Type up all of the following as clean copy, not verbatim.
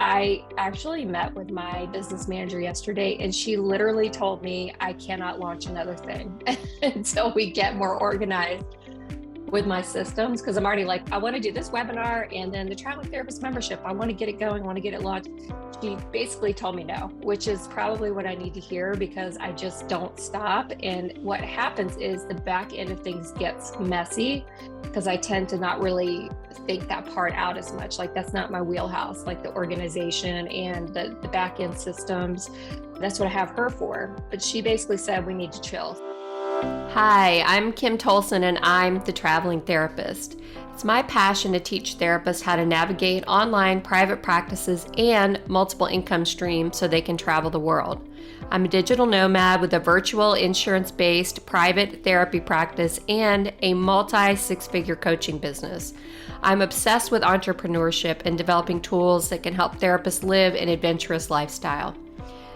I actually met with my business manager yesterday, and she literally told me I cannot launch another thing until we get more organized with my systems. Because I'm already like, I want to do this webinar and then the traveling therapist membership. I want to get it going, I want to get it launched. She basically told me no, which is probably what I need to hear because I just don't stop. And what happens is the back end of things gets messy because I tend to not really think that part out as much. Like that's not my wheelhouse, like the organization and the back end systems. That's what I have her for. But she basically said we need to chill. Hi, I'm Kim Tolson and I'm the traveling therapist. It's my passion to teach therapists how to navigate online private practices and multiple income streams so they can travel the world. I'm a digital nomad with a virtual insurance-based private therapy practice and a multi-six-figure coaching business. I'm obsessed with entrepreneurship and developing tools that can help therapists live an adventurous lifestyle.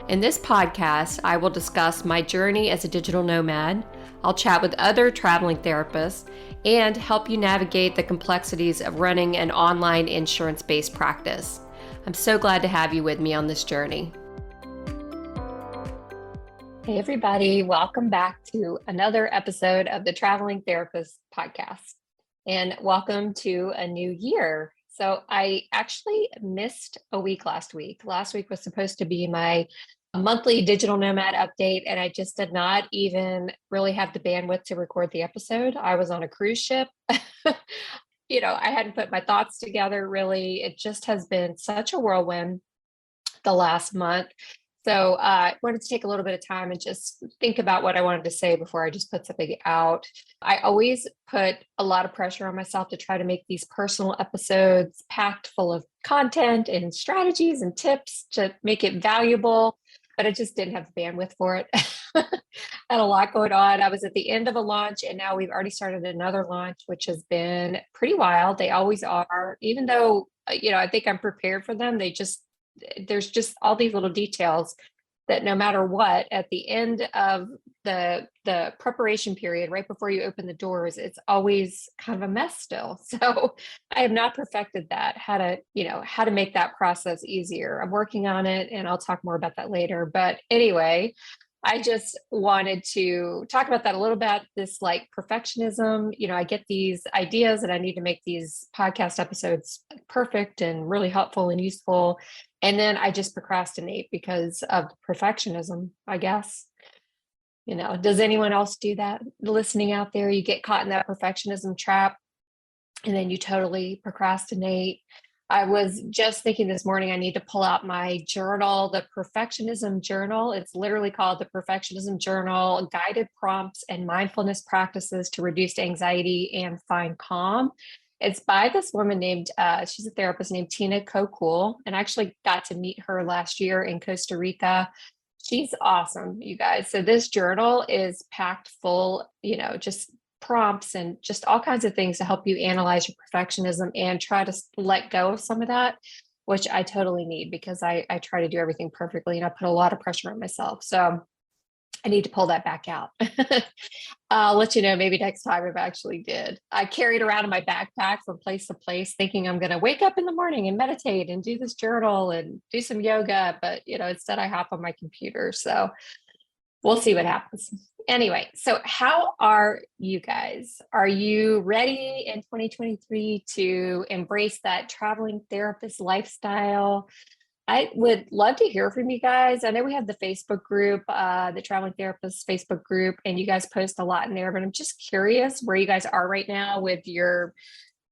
In this podcast, I will discuss my journey as a digital nomad. I'll chat with other traveling therapists and help you navigate the complexities of running an online insurance-based practice. I'm so glad to have you with me on this journey. Hey everybody, welcome back to another episode of the Traveling Therapist Podcast. And welcome to a new year. So I actually missed a week last week. Last week was supposed to be my monthly digital nomad update, and I just did not even really have the bandwidth to record the episode. I was on a cruise ship. I hadn't put my thoughts together really. It just has been such a whirlwind the last month. So I wanted to take a little bit of time and just think about what I wanted to say before I just put something out. I always put a lot of pressure on myself to try to make these personal episodes packed full of content and strategies and tips to make it valuable, but I just didn't have the bandwidth for it. I had a lot going on. I was at the end of a launch and now we've already started another launch, which has been pretty wild. They always are, even though, I think I'm prepared for them. There's just all these little details that no matter what, at the end of the preparation period, right before you open the doors, it's always kind of a mess still. So I have not perfected that, how to make that process easier. I'm working on it and I'll talk more about that later. But anyway, I just wanted to talk about that a little bit, this like perfectionism. I get these ideas and I need to make these podcast episodes perfect and really helpful and useful. And then I just procrastinate because of perfectionism, I guess. Does anyone else do that? Listening out there, you get caught in that perfectionism trap and then you totally procrastinate. I was just thinking this morning, I need to pull out my journal, the Perfectionism Journal. It's literally called the Perfectionism Journal, Guided Prompts and Mindfulness Practices to Reduce Anxiety and Find Calm. It's by this woman named, she's a therapist named Tina Cool, and I actually got to meet her last year in Costa Rica. She's awesome, you guys. So this journal is packed full, just prompts and just all kinds of things to help you analyze your perfectionism and try to let go of some of that, which I totally need because I try to do everything perfectly and I put a lot of pressure on myself. So I need to pull that back out. I'll let you know maybe next time if I actually did. I carried around in my backpack from place to place thinking I'm going to wake up in the morning and meditate and do this journal and do some yoga. But, instead I hop on my computer. So we'll see what happens. Anyway, so how are you guys? Are you ready in 2023 to embrace that traveling therapist lifestyle? I would love to hear from you guys. I know we have the Facebook group, the Traveling Therapist Facebook group, and you guys post a lot in there, but I'm just curious where you guys are right now with your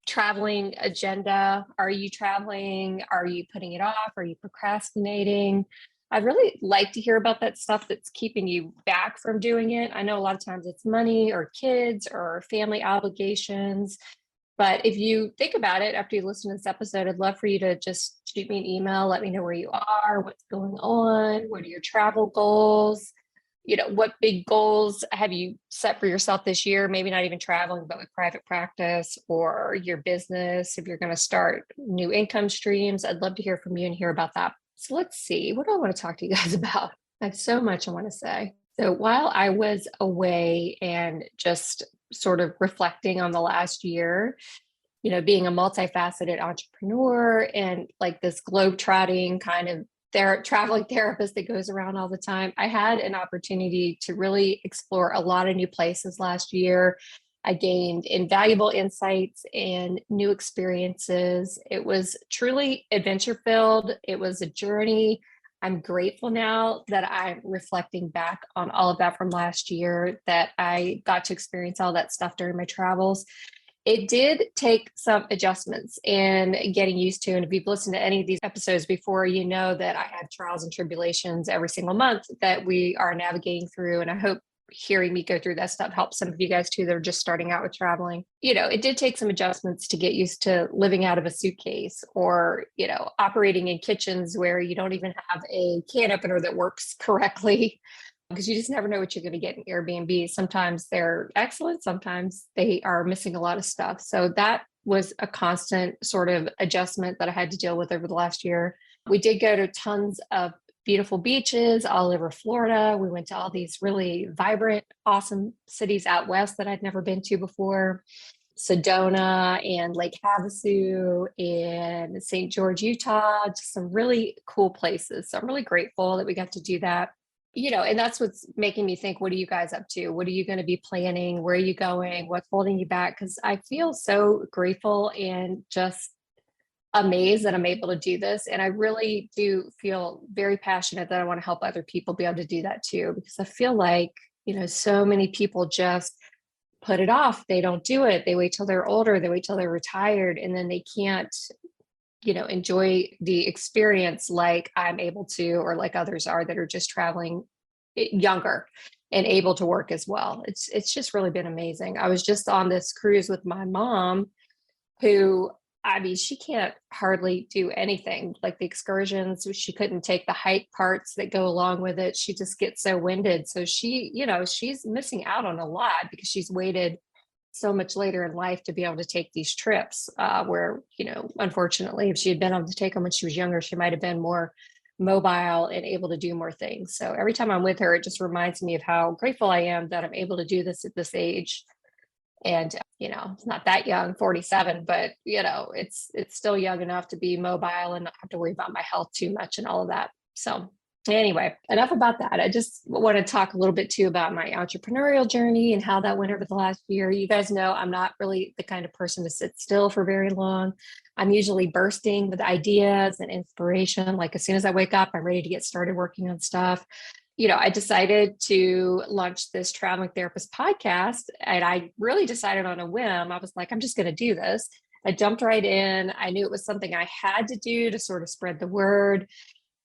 traveling agenda. Are you traveling? Are you putting it off? Are you procrastinating? I'd really like to hear about that stuff that's keeping you back from doing it. I know a lot of times it's money or kids or family obligations. But if you think about it after you listen to this episode, I'd love for you to just shoot me an email, let me know where you are, what's going on, what are your travel goals, what big goals have you set for yourself this year? Maybe not even traveling, but with private practice or your business, if you're going to start new income streams. I'd love to hear from you and hear about that. So let's see, what do I want to talk to you guys about? I have so much I want to say. So while I was away and just sort of reflecting on the last year, being a multifaceted entrepreneur and like this globe-trotting kind of traveling therapist that goes around all the time, I had an opportunity to really explore a lot of new places last year. I gained invaluable insights and new experiences. It was truly adventure filled. It was a journey. I'm grateful now that I'm reflecting back on all of that from last year, that I got to experience all that stuff during my travels. It did take some adjustments and getting used to. And if you've listened to any of these episodes before, you know that I have trials and tribulations every single month that we are navigating through. And I hope hearing me go through that stuff helps some of you guys too that are just starting out with traveling. It did take some adjustments to get used to living out of a suitcase, or, operating in kitchens where you don't even have a can opener that works correctly, because you just never know what you're going to get in Airbnb. Sometimes they're excellent, sometimes they are missing a lot of stuff. So that was a constant sort of adjustment that I had to deal with over the last year. We did go to tons of beautiful beaches all over Florida. We went to all these really vibrant, awesome cities out west that I'd never been to before. Sedona and Lake Havasu and St. George, Utah, just some really cool places. So I'm really grateful that we got to do that. And that's what's making me think, what are you guys up to? What are you going to be planning? Where are you going? What's holding you back? Because I feel so grateful and just amazed that I'm able to do this. And I really do feel very passionate that I want to help other people be able to do that too, because I feel like, so many people just put it off. They don't do it. They wait till they're older. They wait till they're retired, and then they can't, enjoy the experience like I'm able to, or like others are that are just traveling younger and able to work as well. It's just really been amazing. I was just on this cruise with my mom, who, she can't hardly do anything like the excursions. She couldn't take the hike parts that go along with it. She just gets so winded. So she's missing out on a lot because she's waited so much later in life to be able to take these trips, where, unfortunately, if she had been able to take them when she was younger, she might have been more mobile and able to do more things. So every time I'm with her, it just reminds me of how grateful I am that I'm able to do this at this age. And, it's not that young, 47, but, it's still young enough to be mobile and not have to worry about my health too much and all of that. So anyway, enough about that. I just want to talk a little bit too about my entrepreneurial journey and how that went over the last year. You guys know I'm not really the kind of person to sit still for very long. I'm usually bursting with ideas and inspiration. Like as soon as I wake up, I'm ready to get started working on stuff. I decided to launch this traveling therapist podcast, and I really decided on a whim. I was like, I'm just going to do this. I jumped right in. I knew it was something I had to do to sort of spread the word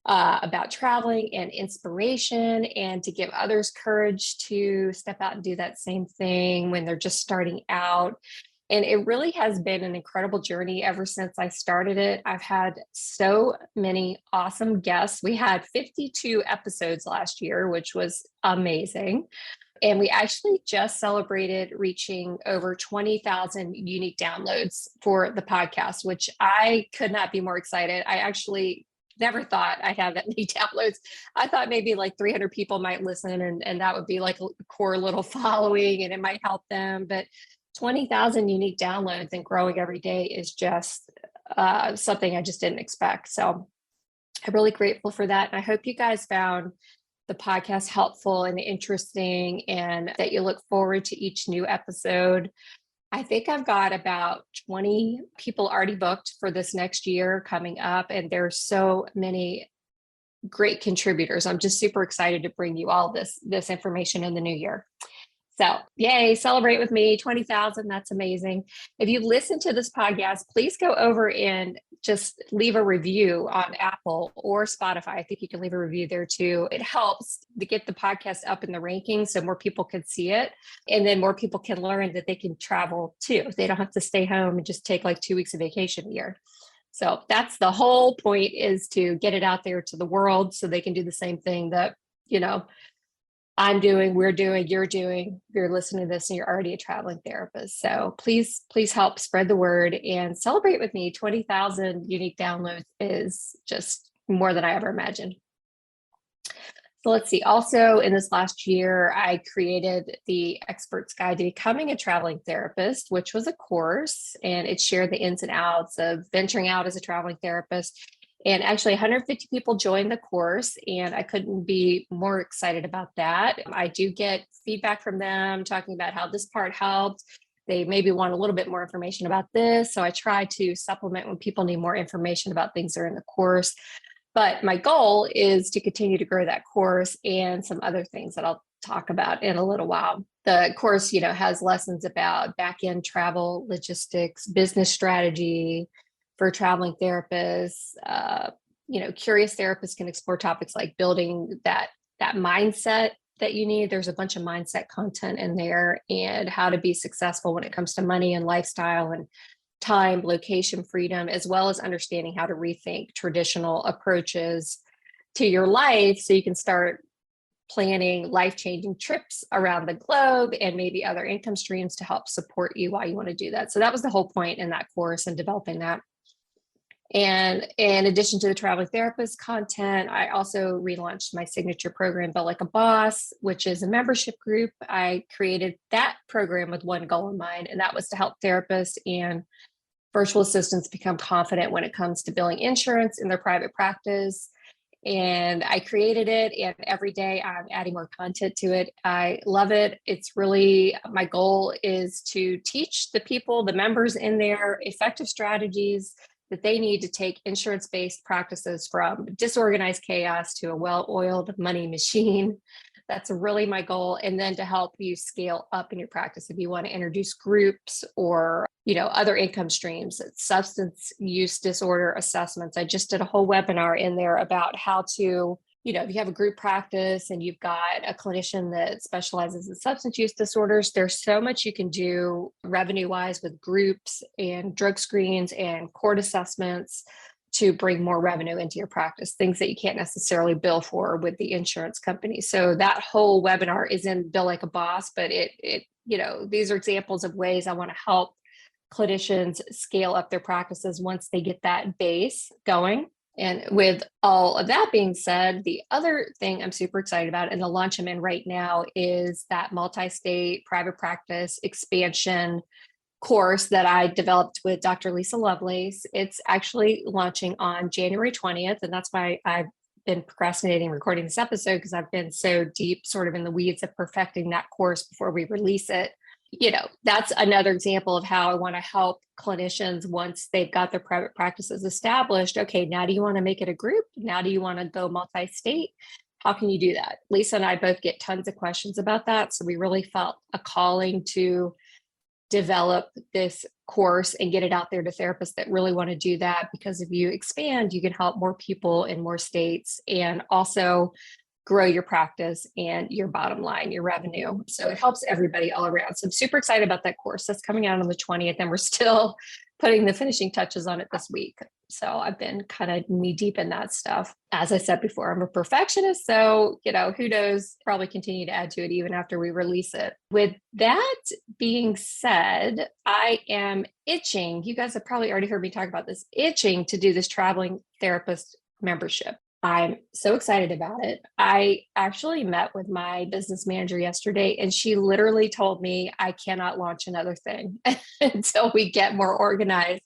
about traveling and inspiration, and to give others courage to step out and do that same thing when they're just starting out. And it really has been an incredible journey ever since I started it. I've had so many awesome guests. We had 52 episodes last year, which was amazing. And we actually just celebrated reaching over 20,000 unique downloads for the podcast, which I could not be more excited. I actually never thought I'd have that many downloads. I thought maybe like 300 people might listen, and that would be like a core little following and it might help them. But 20,000 unique downloads and growing every day is just something I just didn't expect. So I'm really grateful for that. And I hope you guys found the podcast helpful and interesting, and that you look forward to each new episode. I think I've got about 20 people already booked for this next year coming up, and there's so many great contributors. I'm just super excited to bring you all this information in the new year. So yay, celebrate with me, 20,000. That's amazing. If you listen to this podcast, please go over and just leave a review on Apple or Spotify. I think you can leave a review there too. It helps to get the podcast up in the rankings so more people can see it. And then more people can learn that they can travel too. They don't have to stay home and just take like 2 weeks of vacation a year. So that's the whole point, is to get it out there to the world so they can do the same thing that, I'm doing, we're doing, you're doing. You're listening to this and you're already a traveling therapist. So please help spread the word and celebrate with me. 20,000 unique downloads is just more than I ever imagined. So let's see. Also, in this last year, I created the Expert's Guide to Becoming a Traveling Therapist, which was a course, and it shared the ins and outs of venturing out as a traveling therapist. And actually, 150 people joined the course, and I couldn't be more excited about that. I do get feedback from them talking about how this part helped. They maybe want a little bit more information about this. So I try to supplement when people need more information about things that are in the course. But my goal is to continue to grow that course and some other things that I'll talk about in a little while. The course, has lessons about back-end travel, logistics, business strategy for traveling therapists. Curious therapists can explore topics like building that mindset that you need. There's a bunch of mindset content in there, and how to be successful when it comes to money and lifestyle and time, location freedom, as well as understanding how to rethink traditional approaches to your life so you can start planning life-changing trips around the globe and maybe other income streams to help support you while you want to do that. So that was the whole point in that course and developing that. And in addition to the traveling therapist content, I also relaunched my signature program, Built Like a Boss, which is a membership group. I created that program with one goal in mind, and that was to help therapists and virtual assistants become confident when it comes to billing insurance in their private practice. And I created it, and every day I'm adding more content to it. I love it. It's really, my goal is to teach the people, the members in there, effective strategies that they need to take insurance-based practices from disorganized chaos to a well-oiled money machine. That's really my goal. And then to help you scale up in your practice if you want to introduce groups or, other income streams, substance use disorder assessments. I just did a whole webinar in there about how to, if you have a group practice and you've got a clinician that specializes in substance use disorders, there's so much you can do revenue-wise with groups and drug screens and court assessments to bring more revenue into your practice, things that you can't necessarily bill for with the insurance company. So that whole webinar is in Bill Like a Boss, but these are examples of ways I want to help clinicians scale up their practices once they get that base going. And with all of that being said, the other thing I'm super excited about, and the launch I'm in right now, is that multi-state private practice expansion course that I developed with Dr. Lisa Lovelace. It's actually launching on January 20th. And that's why I've been procrastinating recording this episode, because I've been so deep sort of in the weeds of perfecting that course before we release it. That's another example of how I want to help clinicians once they've got their private practices established. Okay, now do you want to make it a group? Now do you want to go multi-state? How can you do that? Lisa and I both get tons of questions about that. So we really felt a calling to develop this course and get it out there to therapists that really want to do that, because if you expand, you can help more people in more states and also grow your practice and your bottom line, your revenue. So it helps everybody all around. So I'm super excited about that course. That's coming out on the 20th, and we're still putting the finishing touches on it this week. So I've been kind of knee deep in that stuff. As I said before, I'm a perfectionist. So, who knows, probably continue to add to it even after we release it. With that being said, I am itching. You guys have probably already heard me talk about this, itching to do this traveling therapist membership. I'm so excited about it. I actually met with my business manager yesterday, and she literally told me I cannot launch another thing until we get more organized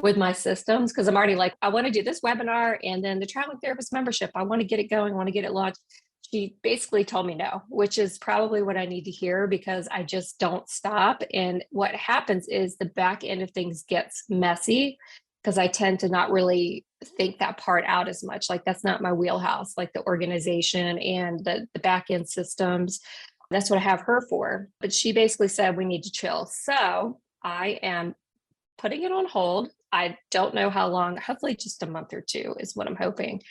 with my systems, because I'm already like, I want to do this webinar and then the traveling therapist membership. I want to get it going. I want to get it launched. She basically told me no, which is probably what I need to hear, because I just don't stop. And what happens is the back end of things gets messy, because I tend to not really think that part out as much. Like, that's not my wheelhouse, like the organization and the back end systems. That's what I have her for. But she basically said we need to chill. So I am putting it on hold. I don't know how long, hopefully just a month or two is what I'm hoping.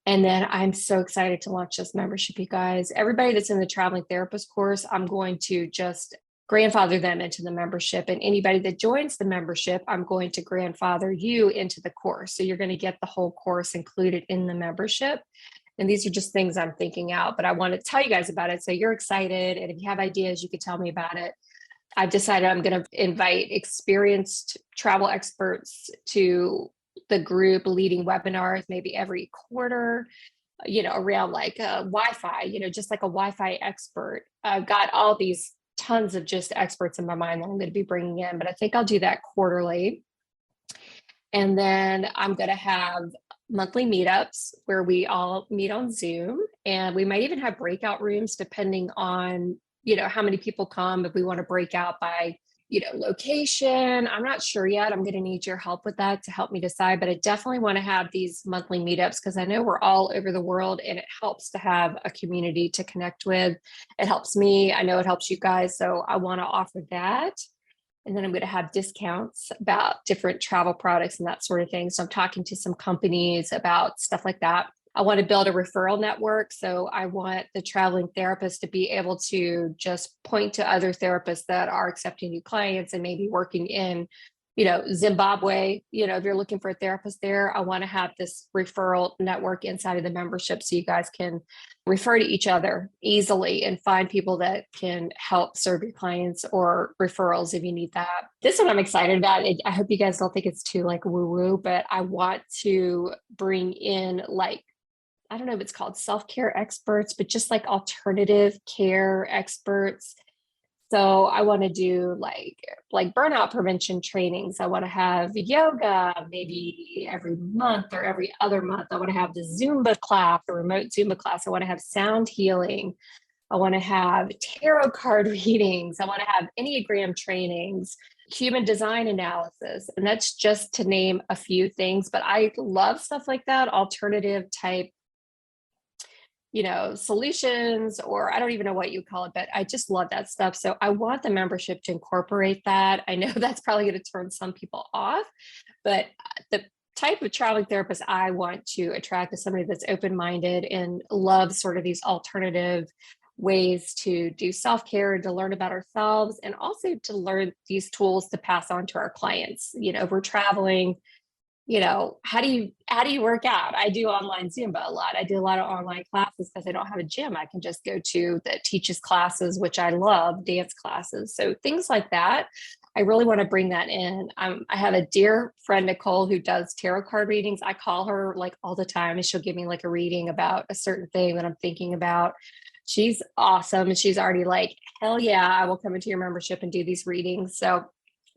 And then I'm so excited to launch this membership, you guys. Everybody that's in the traveling therapist course, I'm going to just grandfather them into the membership. And anybody that joins the membership, I'm going to grandfather you into the course. So you're going to get the whole course included in the membership. And these are just things I'm thinking out, but I want to tell you guys about it so you're excited. And if you have ideas, you can tell me about it. I've decided I'm going to invite experienced travel experts to the group, leading webinars maybe every quarter. around like Wi-Fi, just like a Wi-Fi expert. I've got all these tons of just experts in my mind that I'm going to be bringing in, but I think I'll do that quarterly. And then I'm going to have monthly meetups where we all meet on Zoom, and we might even have breakout rooms depending on, how many people come, if we want to break out by, location. I'm not sure yet. I'm going to need your help with that to help me decide, but I definitely want to have these monthly meetups because I know we're all over the world and it helps to have a community to connect with. It helps me. I know it helps you guys. So I want to offer that. And then I'm going to have discounts about different travel products and that sort of thing. So I'm talking to some companies about stuff like that. I want to build a referral network. So I want the traveling therapist to be able to just point to other therapists that are accepting new clients and maybe working in, Zimbabwe. If you're looking for a therapist there, I want to have this referral network inside of the membership so you guys can refer to each other easily and find people that can help serve your clients or referrals if you need that. This one I'm excited about. I hope you guys don't think it's too like woo-woo, but I want to bring in I don't know if it's called self-care experts, but just like alternative care experts. So I want to do like burnout prevention trainings. I want to have yoga maybe every month or every other month. I want to have the Zumba class, a remote Zumba class. I want to have sound healing. I want to have tarot card readings. I want to have Enneagram trainings, human design analysis. And that's just to name a few things, but I love stuff like that, alternative type solutions, or I don't even know what you call it, but I just love that stuff. So I want the membership to incorporate that. I know that's probably going to turn some people off, but the type of traveling therapist I want to attract is somebody that's open-minded and loves sort of these alternative ways to do self-care, to learn about ourselves, and also to learn these tools to pass on to our clients. If we're traveling, how do you work out? I do online Zumba a lot. I do a lot of online classes because I don't have a gym. I can just go to that teaches classes, which I love, dance classes. So things like that. I really want to bring that in. I have a dear friend, Nicole, who does tarot card readings. I call her like all the time and she'll give me like a reading about a certain thing that I'm thinking about. She's awesome. And she's already like, hell yeah, I will come into your membership and do these readings. So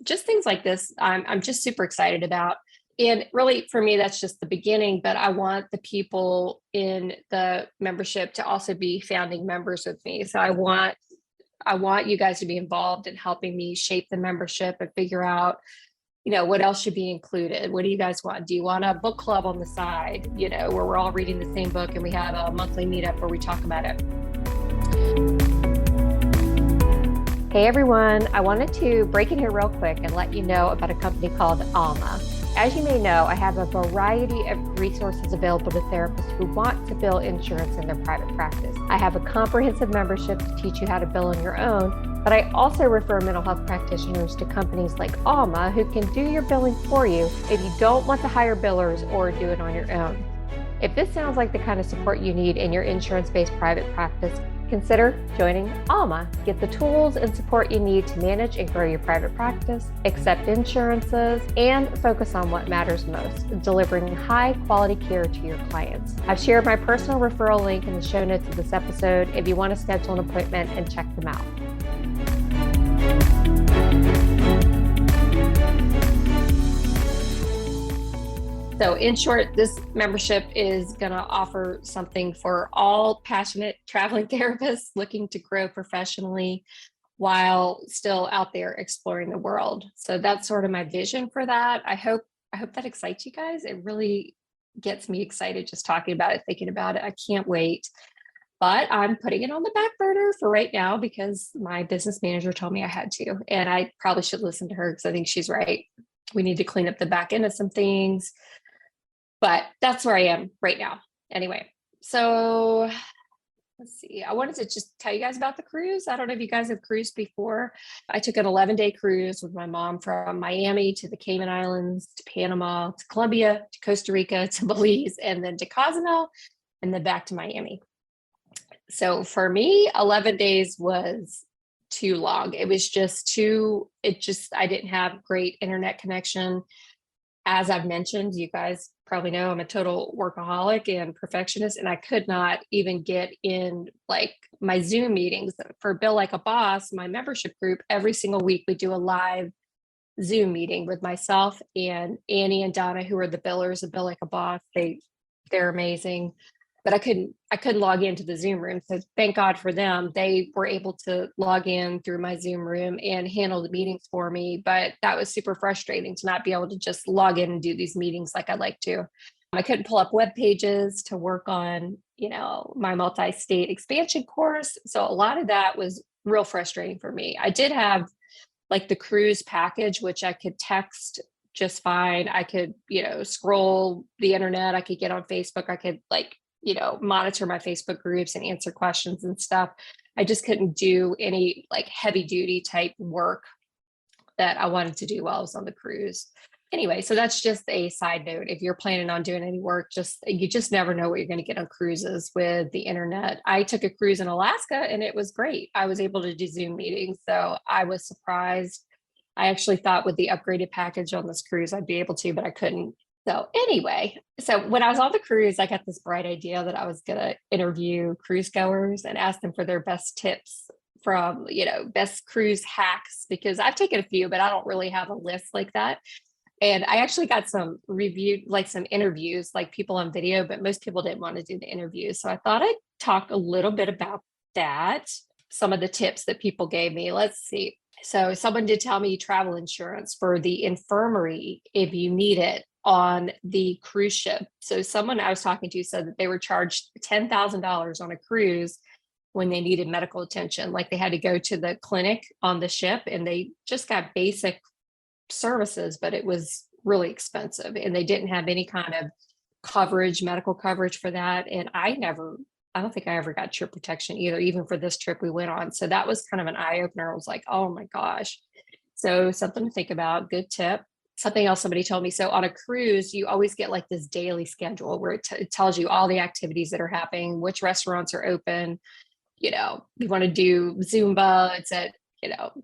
just things like this, I'm just super excited about. And really, for me, that's just the beginning, but I want the people in the membership to also be founding members with me. So I want you guys to be involved in helping me shape the membership and figure out, what else should be included. What do you guys want? Do you want a book club on the side, where we're all reading the same book and we have a monthly meetup where we talk about it? Hey everyone, I wanted to break in here real quick and let you know about a company called Alma. As you may know, I have a variety of resources available to therapists who want to bill insurance in their private practice. I have a comprehensive membership to teach you how to bill on your own, but I also refer mental health practitioners to companies like Alma who can do your billing for you if you don't want to hire billers or do it on your own. If this sounds like the kind of support you need in your insurance-based private practice, consider joining Alma. Get the tools and support you need to manage and grow your private practice, accept insurances, and focus on what matters most, delivering high-quality care to your clients. I've shared my personal referral link in the show notes of this episode if you want to schedule an appointment and check them out. So in short, this membership is going to offer something for all passionate traveling therapists looking to grow professionally while still out there exploring the world. So that's sort of my vision for that. I hope that excites you guys. It really gets me excited just talking about it, thinking about it. I can't wait. But I'm putting it on the back burner for right now because my business manager told me I had to. And I probably should listen to her because I think she's right. We need to clean up the back end of some things. But that's where I am right now. Anyway, so let's see. I wanted to just tell you guys about the cruise. I don't know if you guys have cruised before. I took an 11-day cruise with my mom from Miami to the Cayman Islands, to Panama, to Colombia, to Costa Rica, to Belize, and then to Cozumel, and then back to Miami. So for me, 11 days was too long. It was just I didn't have great internet connection. As I've mentioned, you guys probably know, I'm a total workaholic and perfectionist, and I could not even get in like my Zoom meetings for Bill Like a Boss, my membership group. Every single week we do a live Zoom meeting with myself and Annie and Donna, who are the billers of Bill Like a Boss. They're amazing. But I couldn't log into the Zoom room. So thank God for them. They were able to log in through my Zoom room and handle the meetings for me. But that was super frustrating to not be able to just log in and do these meetings like I like to. I couldn't pull up web pages to work on, my multi-state expansion course. So a lot of that was real frustrating for me. I did have like the cruise package, which I could text just fine. I could, scroll the internet. I could get on Facebook. I could monitor my Facebook groups and answer questions and stuff. I just couldn't do any like heavy duty type work that I wanted to do while I was on the cruise. Anyway, so that's just a side note. If you're planning on doing any work, you just never know what you're going to get on cruises with the internet. I took a cruise in Alaska and it was great. I was able to do Zoom meetings, so I was surprised. I actually thought with the upgraded package on this cruise I'd be able to, but I couldn't. So anyway, so when I was on the cruise, I got this bright idea that I was going to interview cruise goers and ask them for their best tips from, best cruise hacks, because I've taken a few, but I don't really have a list like that. And I actually got some some interviews, like people on video, but most people didn't want to do the interviews. So I thought I'd talk a little bit about that, some of the tips that people gave me. Let's see. So someone did tell me travel insurance for the infirmary if you need it on the cruise ship. So someone I was talking to said that they were charged $10,000 on a cruise when they needed medical attention. Like they had to go to the clinic on the ship and they just got basic services, but it was really expensive and they didn't have any kind of medical coverage for that. And I don't think I ever got trip protection either, even for this trip we went on. So that was kind of an eye opener. I was like, oh my gosh. So something to think about. Good tip. Something else somebody told me. So on a cruise, you always get like this daily schedule where it tells you all the activities that are happening, which restaurants are open. You want to do Zumba, it's at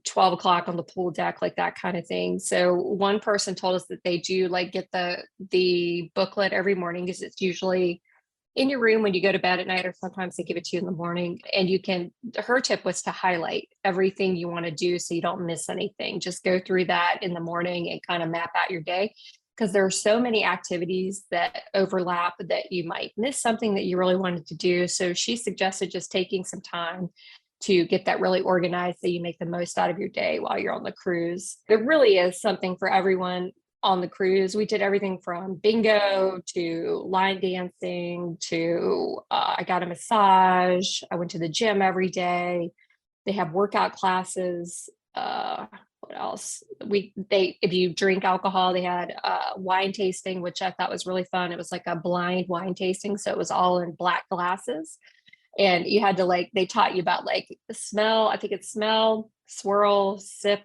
12 o'clock on the pool deck, like that kind of thing. So one person told us that they do like get the booklet every morning, because it's usually in your room when you go to bed at night, or sometimes they give it to you in the morning. And her tip was to highlight everything you want to do so you don't miss anything. Just go through that in the morning and kind of map out your day, because there are so many activities that overlap that you might miss something that you really wanted to do. So she suggested just taking some time to get that really organized so you make the most out of your day while you're on the cruise. There really is something for everyone on the cruise. We did everything from bingo to line dancing to I got a massage. I went to the gym every day. They have workout classes. What else? If you drink alcohol, they had wine tasting, which I thought was really fun. It was like a blind wine tasting, so it was all in black glasses. And you had to they taught you about the smell. I think it's smell, swirl, sip,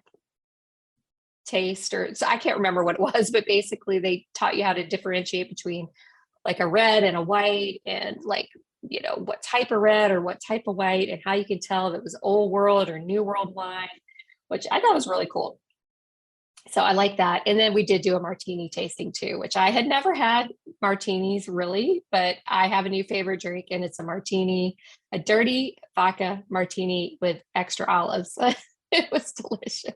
taste, so I can't remember what it was, but basically they taught you how to differentiate between like a red and a white, and what type of red or what type of white, and how you could tell if it was old world or new world wine, which I thought was really cool. So I like that. And then we did do a martini tasting too, which I had never had martinis really, but I have a new favorite drink, and it's a martini, a dirty vodka martini with extra olives. It was delicious.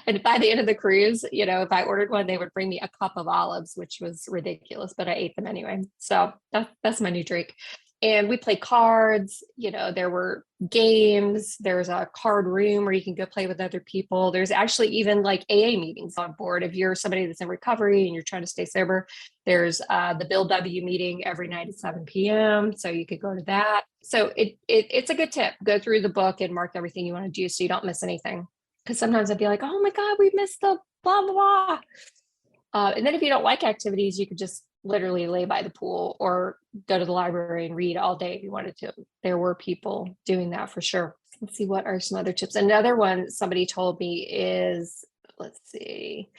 And by the end of the cruise, if I ordered one, they would bring me a cup of olives, which was ridiculous, but I ate them anyway. So that's my new drink. And we played cards, there were games, there's a card room where you can go play with other people. There's actually even like AA meetings on board. If you're somebody that's in recovery and you're trying to stay sober, there's the Bill W meeting every night at 7 p.m. So you could go to that. So it's a good tip. Go through the book and mark everything you want to do so you don't miss anything. Because sometimes I'd be like, oh my God, we missed the blah, blah, blah. And then if you don't like activities, you could just literally lay by the pool or go to the library and read all day if you wanted to. There were people doing that for sure. Let's see, what are some other tips? Another one somebody told me is, let's see,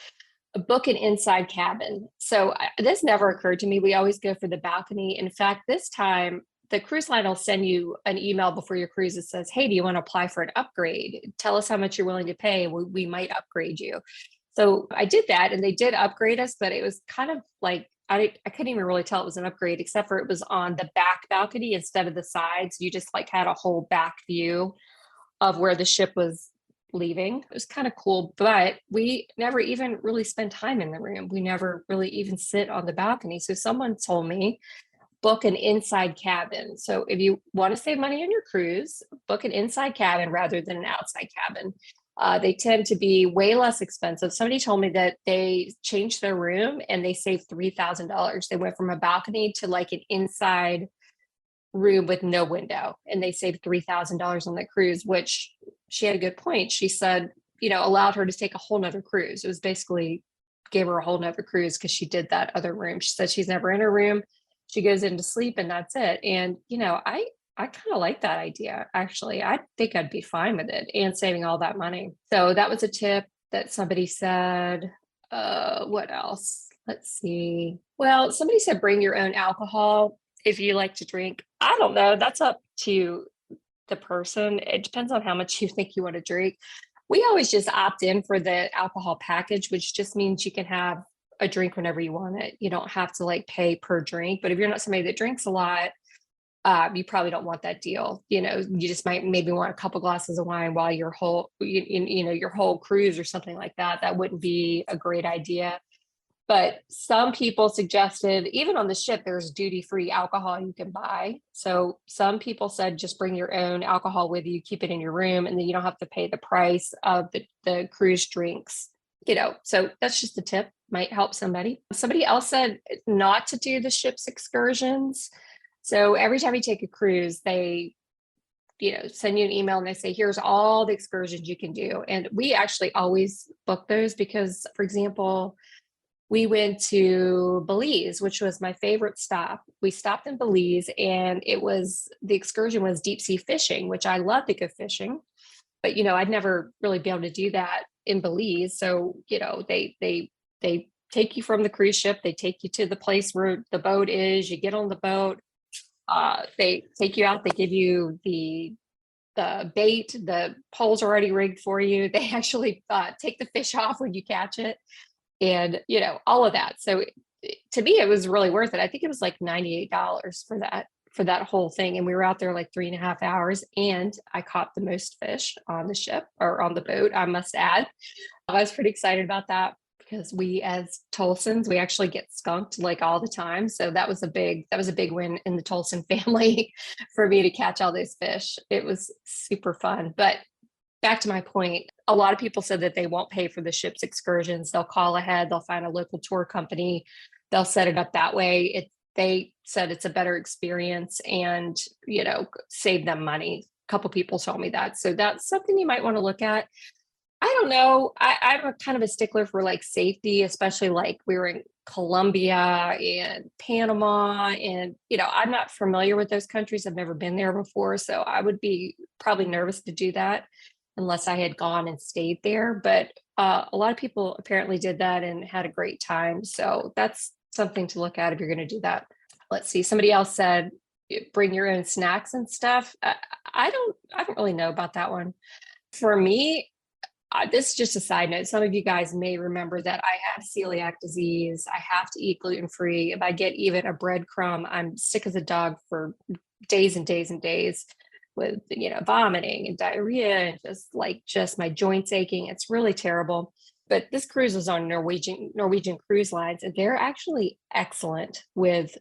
book an inside cabin. So this never occurred to me. We always go for the balcony. In fact, this time, the cruise line will send you an email before your cruise that says, hey, do you want to apply for an upgrade? Tell us how much you're willing to pay. We might upgrade you. So I did that, and they did upgrade us, but it was kind of like I couldn't even really tell it was an upgrade, except for it was on the back balcony instead of the sides. You just like had a whole back view of where the ship was leaving. It was kind of cool, but we never even really spend time in the room. We never really even sit on the balcony. So someone told me, book an inside cabin. So if you want to save money on your cruise, book an inside cabin rather than an outside cabin. They tend to be way less expensive. Somebody told me that they changed their room and they saved $3,000. They went from a balcony to like an inside room with no window, and they saved $3,000 on the cruise, which she had a good point. She said, allowed her to take a whole nother cruise. It was basically gave her a whole nother cruise because she did that other room. She said she's never in her room. She goes in to sleep and that's it. And, I kind of like that idea. Actually, I think I'd be fine with it and saving all that money. So that was a tip that somebody said. What else? Let's see. Well, somebody said bring your own alcohol if you like to drink. I don't know. That's up to the person. It depends on how much you think you want to drink. We always just opt in for the alcohol package, which just means you can have a drink whenever you want it. You don't have to like pay per drink. But if you're not somebody that drinks a lot, you probably don't want that deal. You just might maybe want a couple glasses of wine while your whole, your whole cruise or something like that. That wouldn't be a great idea. But some people suggested, even on the ship, there's duty-free alcohol you can buy. So some people said, just bring your own alcohol with you, keep it in your room, and then you don't have to pay the price of the cruise drinks. So that's just a tip, might help somebody. Somebody else said not to do the ship's excursions. So every time you take a cruise, they send you an email and they say, here's all the excursions you can do. And we actually always book those because, for example, we went to Belize, which was my favorite stop. We stopped in Belize and the excursion was deep sea fishing, which I love to go fishing, but I'd never really be able to do that in Belize. So, they take you from the cruise ship, they take you to the place where the boat is, you get on the boat, they take you out, they give you the bait, the pole's already rigged for you. They actually take the fish off when you catch it. And, all of that. So to me, it was really worth it. I think it was like $98 for that whole thing. And we were out there like 3.5 hours and I caught the most fish on the ship or on the boat, I must add. I was pretty excited about that because we, as Tolsons, we actually get skunked like all the time. So that was a big win in the Tolson family for me to catch all those fish. It was super fun. But back to my point, a lot of people said that they won't pay for the ship's excursions. They'll call ahead, they'll find a local tour company, they'll set it up that way. They said it's a better experience and, save them money. A couple people told me that. So that's something you might want to look at. I don't know. I'm a kind of a stickler for like safety, especially like we were in Colombia and Panama. And, I'm not familiar with those countries. I've never been there before. So I would be probably nervous to do that unless I had gone and stayed there. But a lot of people apparently did that and had a great time. So that's something to look at if you're going to do that. Let's see. Somebody else said, bring your own snacks and stuff. I don't really know about that one. For me, this is just a side note. Some of you guys may remember that I have celiac disease. I have to eat gluten-free. If I get even a breadcrumb, I'm sick as a dog for days and days and days with, vomiting and diarrhea and just my joints aching. It's really terrible. But this cruise was on Norwegian Cruise Lines, and they're actually excellent with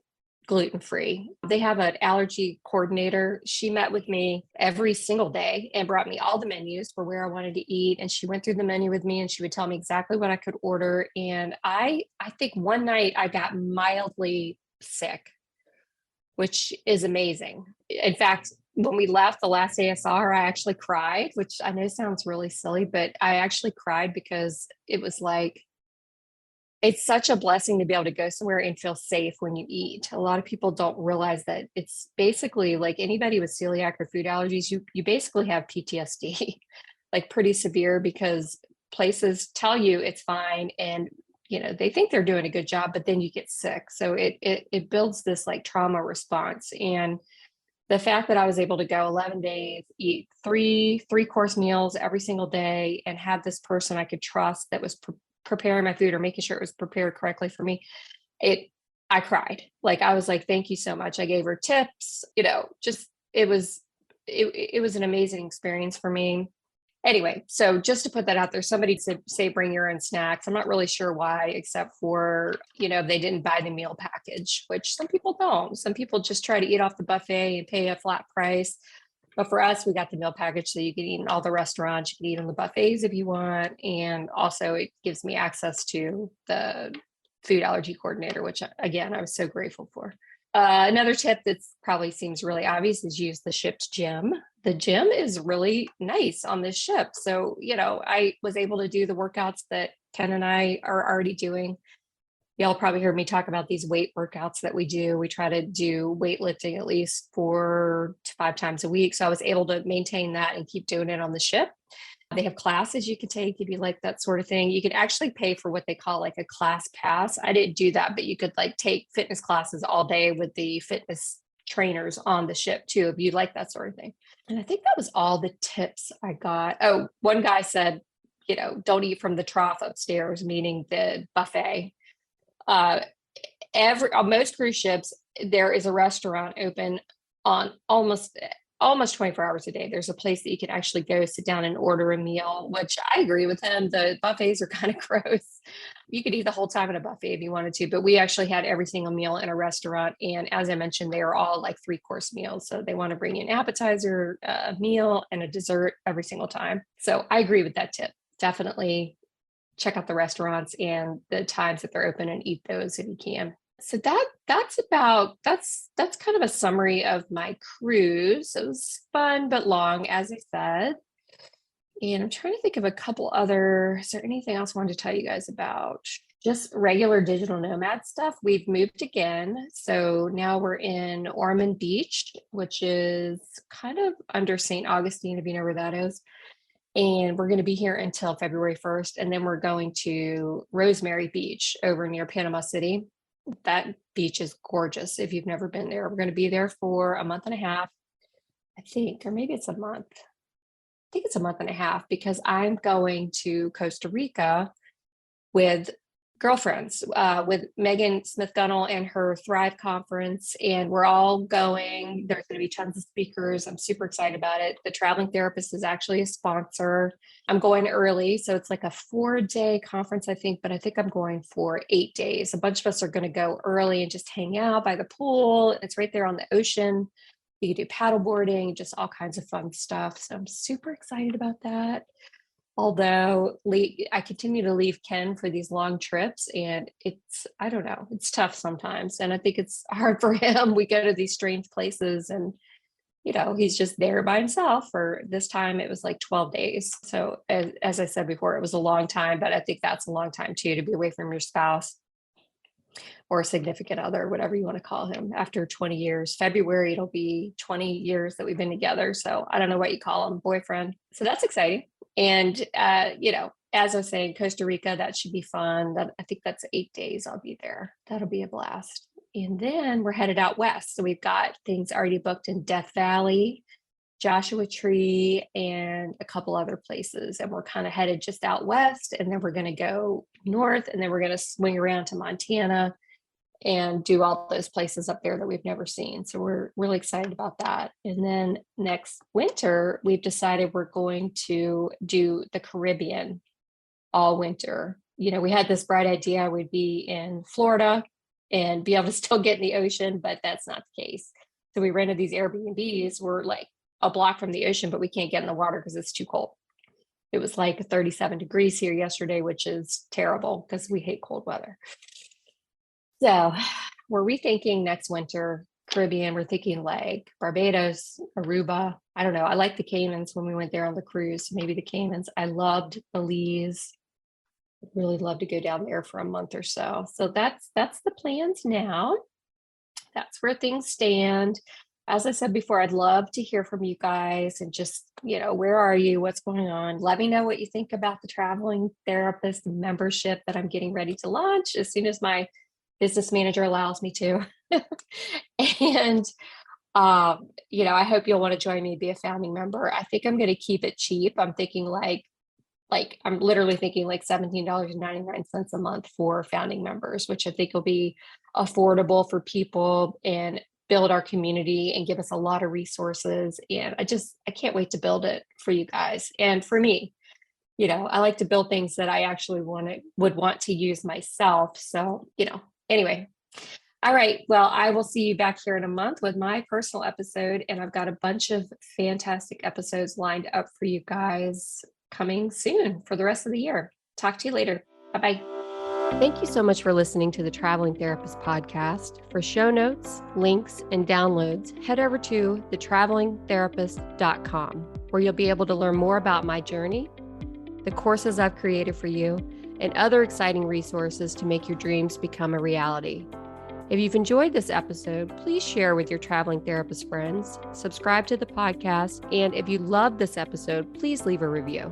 gluten-free. They have an allergy coordinator. She met with me every single day and brought me all the menus for where I wanted to eat. And she went through the menu with me and she would tell me exactly what I could order. And I think one night I got mildly sick, which is amazing. In fact, when we left the last day I saw her, I actually cried, which I know sounds really silly, but I actually cried because it was like, it's such a blessing to be able to go somewhere and feel safe when you eat. A lot of people don't realize that it's basically like anybody with celiac or food allergies, you basically have PTSD, like pretty severe, because places tell you it's fine and they think they're doing a good job, but then you get sick. So it builds this like trauma response. And the fact that I was able to go 11 days, eat three-course meals every single day, and have this person I could trust that was preparing my food or making sure it was prepared correctly for me, it I cried. Like, I was like, thank you so much. I gave her tips, just it was an amazing experience for me. Anyway, so just to put that out there, somebody said, say bring your own snacks. I'm not really sure why, except for, they didn't buy the meal package, which some people don't. Some people just try to eat off the buffet and pay a flat price. But for us, we got the meal package so you can eat in all the restaurants, you can eat on the buffets if you want. And also it gives me access to the food allergy coordinator, which again, I was so grateful for. Another tip that probably seems really obvious is use the ship's gym. The gym is really nice on this ship. So, I was able to do the workouts that Ken and I are already doing. Y'all probably heard me talk about these weight workouts that we do. We try to do weightlifting at least 4 to 5 times a week. So I was able to maintain that and keep doing it on the ship. They have classes you could take if you like that sort of thing. You could actually pay for what they call like a class pass. I didn't do that, but you could like take fitness classes all day with the fitness trainers on the ship too, if you like that sort of thing. And I think that was all the tips I got. Oh, one guy said, don't eat from the trough upstairs, meaning the buffet. On most cruise ships, there is a restaurant open on almost 24 hours a day. There's a place that you can actually go sit down and order a meal, which I agree with him. The buffets are kind of gross. You could eat the whole time at a buffet if you wanted to, but we actually had every single meal in a restaurant. And as I mentioned, they are all like 3-course meals. So they want to bring you an appetizer, a meal, and a dessert every single time. So I agree with that tip. Definitely check out the restaurants and the times that they're open and eat those if you can. So that's kind of a summary of my cruise. It was fun but long, as I said. And I'm trying to think of a couple other. Is there anything else I wanted to tell you guys about? Just regular digital nomad stuff. We've moved again. So now we're in Ormond Beach, which is kind of under St. Augustine, if you know where that is. And we're going to be here until February 1st. And then we're going to Rosemary Beach over near Panama City. That beach is gorgeous if you've never been there. We're going to be there for a month and a half, I think, or maybe it's a month. I think it's a month and a half because I'm going to Costa Rica with girlfriends, with Megan Smith Gunnell and her Thrive conference. And we're all going. There's going to be tons of speakers. I'm super excited about it. The traveling therapist is actually a sponsor. I'm going early. So it's like a 4-day conference, I think, but I think I'm going for 8 days. A bunch of us are going to go early and just hang out by the pool. It's right there on the ocean. You can do paddle boarding, just all kinds of fun stuff. So I'm super excited about that. Although I continue to leave Ken for these long trips and I don't know, it's tough sometimes. And I think it's hard for him. We go to these strange places and, he's just there by himself. For this time, it was like 12 days. So as I said before, it was a long time, but I think that's a long time too, to be away from your spouse or significant other, whatever you want to call him. After 20 years, February, it'll be 20 years that we've been together. So I don't know what you call him, boyfriend. So that's exciting. And, as I was saying, Costa Rica, that should be fun. I think that's 8 days I'll be there. That'll be a blast. And then we're headed out west. So we've got things already booked in Death Valley, Joshua Tree, and a couple other places. And we're kind of headed just out west. And then we're going to go north, and then we're going to swing around to Montana and do all those places up there that we've never seen. So we're really excited about that. And then next winter, we've decided we're going to do the Caribbean all winter. We had this bright idea we'd be in Florida and be able to still get in the ocean, but that's not the case. So we rented these Airbnbs. We're like a block from the ocean, but we can't get in the water because it's too cold. It was like 37 degrees here yesterday, which is terrible because we hate cold weather. So we're rethinking next winter, Caribbean. We're thinking like Barbados, Aruba. I don't know. I like the Caymans when we went there on the cruise. Maybe the Caymans. I loved Belize. I'd really love to go down there for a month or so. So that's the plans now. That's where things stand. As I said before, I'd love to hear from you guys and just, where are you? What's going on? Let me know what you think about the traveling therapist membership that I'm getting ready to launch as soon as my business manager allows me to. And, I hope you'll want to join me, be a founding member. I think I'm going to keep it cheap. I'm thinking like I'm literally thinking like $17.99 a month for founding members, which I think will be affordable for people and build our community and give us a lot of resources. And I can't wait to build it for you guys and for me. I like to build things that I actually would want to use myself. So, anyway. All right. Well, I will see you back here in a month with my personal episode. And I've got a bunch of fantastic episodes lined up for you guys coming soon for the rest of the year. Talk to you later. Bye-bye. Thank you so much for listening to the Traveling Therapist podcast. For show notes, links, and downloads, head over to thetravelingtherapist.com, where you'll be able to learn more about my journey, the courses I've created for you, and other exciting resources to make your dreams become a reality. If you've enjoyed this episode, please share with your traveling therapist friends, subscribe to the podcast, and if you love this episode, please leave a review.